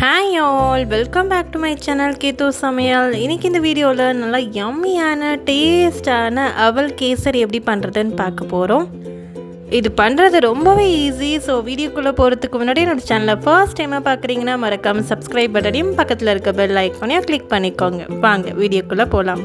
Hi all, welcome back to my channel கேத்து சமையல். இன்றைக்கி இந்த வீடியோவில் நல்லா யம்மியான டேஸ்டான அவல் கேசரி எப்படி பண்ணுறதுன்னு பார்க்க போகிறோம். இது பண்ணுறது ரொம்பவே ஈஸி. ஸோ வீடியோக்குள்ளே போகிறதுக்கு முன்னாடி என்னோடய சேனலை ஃபர்ஸ்ட் டைமாக பார்க்குறீங்கன்னா மறக்காமல் சப்ஸ்கிரைப் பட்டனையும் பக்கத்தில் இருக்க பெல் ஐக்கானையும் கிளிக் பண்ணிக்கோங்க. வாங்க வீடியோக்குள்ளே போகலாம்.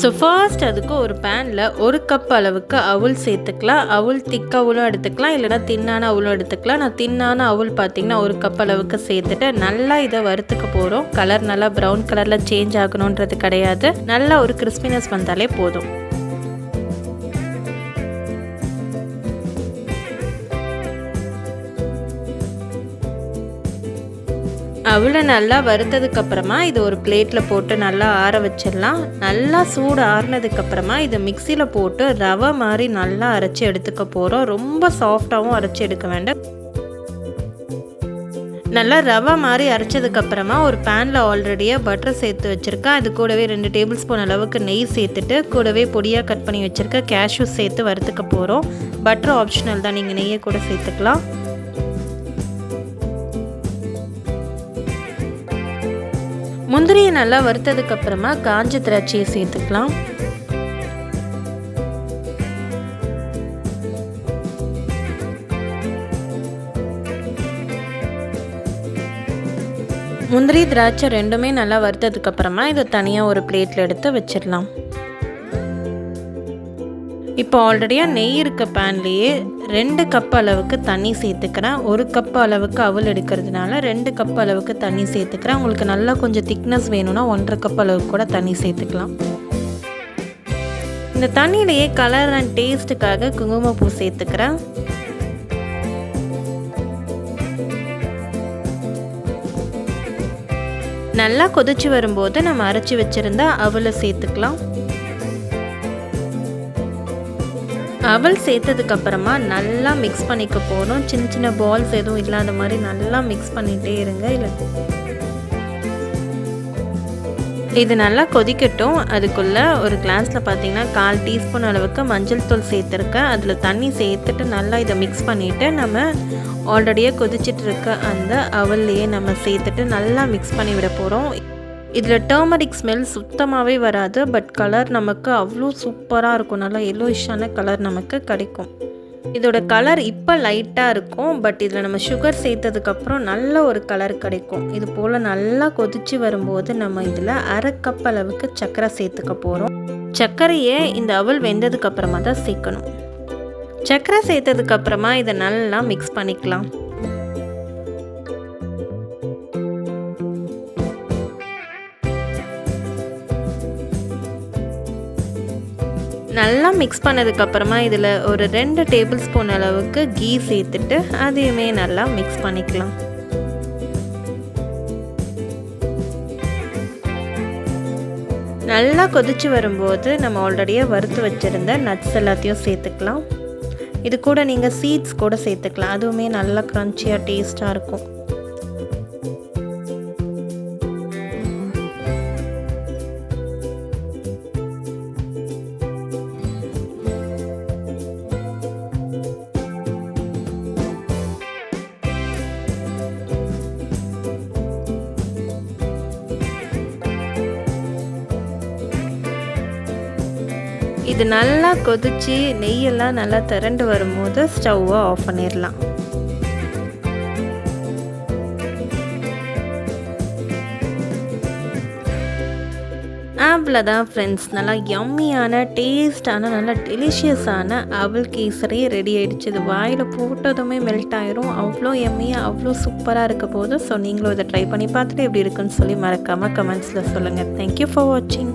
ஸோ ஃபர்ஸ்ட் அதுக்கு ஒரு பேனில் 1 கப் அளவுக்கு அவுள் சேர்த்துக்கலாம். அவுள் திக்க அவுளும் எடுத்துக்கலாம், இல்லைனா தின்னான அவுளும் எடுத்துக்கலாம். நான் தின்னான அவுள் பார்த்திங்கன்னா 1 கப் அளவுக்கு சேர்த்துட்டு நல்லா இதை வறுத்துக்க போகிறோம். கலர் நல்லா ப்ரௌன் கலரில் சேஞ்ச் ஆகணுன்றது கிடையாது, நல்லா ஒரு கிறிஸ்பினஸ் வந்தாலே போதும். அவ்வளோ நல்லா வறுத்ததுக்கப்புறமா இது ஒரு பிளேட்டில் போட்டு நல்லா ஆற வச்சிடலாம். நல்லா சூடு ஆறினதுக்கப்புறமா இதை மிக்சியில் போட்டு ரவை மாதிரி நல்லா அரைச்சி எடுத்துக்க போகிறோம். ரொம்ப சாஃப்டாகவும் அரைச்சி எடுக்க வேண்டாம். நல்லா ரவை மாதிரி அரைச்சதுக்கப்புறமா ஒரு பேனில் ஆல்ரெடியாக பட்டர் சேர்த்து வச்சுருக்கேன். அது கூடவே 2 டேபிள் ஸ்பூன் அளவுக்கு நெய் சேர்த்துட்டு கூடவே பொடியாக கட் பண்ணி வச்சுருக்க கேஷ்யூ சேர்த்து வறுத்துக்க போகிறோம். பட்டர் ஆப்ஷனல் தான், நீங்கள் நெய்யை கூட சேர்த்துக்கலாம். முந்திரியை நல்லா வறுத்ததுக்கப்புறமா காஞ்ச திராட்சையை சேர்த்துக்கலாம். முந்திரி திராட்சை ரெண்டுமே நல்லா வறுத்ததுக்கப்புறமா இதை தனியாக ஒரு பிளேட்டில் எடுத்து வச்சிடலாம். இப்போ ஆல்ரெடியாக நெய் இருக்க பேன்லேயே 2 கப் அளவுக்கு தண்ணி சேர்த்துக்கிறேன். 1 கப் அளவுக்கு அவல் எடுக்கிறதுனால 2 கப் அளவுக்கு தண்ணி சேர்த்துக்கிறேன். உங்களுக்கு நல்லா கொஞ்சம் திக்னஸ் வேணும்னா 1.5 கப் அளவுக்கு கூட தண்ணி சேர்த்துக்கலாம். இந்த தண்ணியிலேயே கலர் அண்ட் டேஸ்ட்டுக்காக குங்குமப்பூ சேர்த்துக்கிறேன். நல்லா கொதிச்சு வரும்போது நம்ம அரைச்சி வச்சுருந்தா அவலை சேர்த்துக்கலாம். அவல் சேர்த்ததுக்கப்புறமா நல்லா மிக்ஸ் பண்ணிக்க போகிறோம். சின்ன சின்ன பால்ஸ் எதுவும் இல்லாத மாதிரி நல்லா மிக்ஸ் பண்ணிகிட்டே இருங்க. இல்லை இது நல்லா கொதிக்கட்டும். அதுக்குள்ளே ஒரு கிளாஸில் பார்த்தீங்கன்னா 1/4 டீஸ்பூன் அளவுக்கு மஞ்சள் தூள் சேர்த்துருக்கேன். அதில் தண்ணி சேர்த்துட்டு நல்லா இதை மிக்ஸ் பண்ணிவிட்டு நம்ம ஆல்ரெடியாக கொதிச்சிட்டு இருக்க அந்த அவல்லையே நம்ம சேர்த்துட்டு நல்லா மிக்ஸ் பண்ணி விட போகிறோம். இதில் டர்மரிக் ஸ்மெல் சுத்தமாகவே வராது, பட் கலர் நமக்கு அவ்வளோ சூப்பராக இருக்கும். நல்லா எல்லோயிஷான கலர் நமக்கு கிடைக்கும். இதோட கலர் இப்போ லைட்டாக இருக்கும், பட் இதில் நம்ம சுகர் சேர்த்ததுக்கப்புறம் நல்ல ஒரு கலர் கிடைக்கும். இது போல் நல்லா கொதித்து வரும்போது நம்ம இதில் 1/2 கப் அளவுக்கு சர்க்கரை சேர்த்துக்க போகிறோம். சர்க்கரையை இந்த அவல் வெந்ததுக்கப்புறமா தான் சேர்க்கணும். சர்க்கரை சேர்த்ததுக்கப்புறமா இதை நல்லா மிக்ஸ் பண்ணிக்கலாம். நல்லா மிக்ஸ் பண்ணதுக்கப்புறமா இதில் ஒரு 2 டேபிள் ஸ்பூன் அளவுக்கு கீ சேர்த்துட்டு அதையுமே நல்லா மிக்ஸ் பண்ணிக்கலாம். நல்லா கொதிச்சு வரும்போது நம்ம ஆல்ரெடியாக வறுத்து வச்சுருந்த நட்ஸ் எல்லாத்தையும் சேர்த்துக்கலாம். இது கூட நீங்கள் சீட்ஸ் கூட சேர்த்துக்கலாம், அதுவுமே நல்லா க்ரன்ச்சியாக டேஸ்ட்டாக இருக்கும். இது நல்லா கொதிச்சு நெய்யெல்லாம் நல்லா திரண்டு வரும்போது ஸ்டவ்வை ஆஃப் பண்ணிடலாம். அவ்வளோதான் ஃப்ரெண்ட்ஸ், நல்லா யம்மியான டேஸ்டான நல்லா டெலிஷியஸான அவல் கேசரி ரெடி ஆகிடுச்சு. இது வாயில் போட்டதுமே மெல்ட் ஆயிரும். அவ்வளோ யம்மியாக அவ்வளோ சூப்பராக இருக்க போது. ஸோ நீங்களும் இதை ட்ரை பண்ணி பார்த்துட்டு எப்படி இருக்குன்னு சொல்லி மறக்காமல் கமெண்ட்ஸில் சொல்லுங்கள். தேங்க்யூ ஃபார் வாட்சிங்.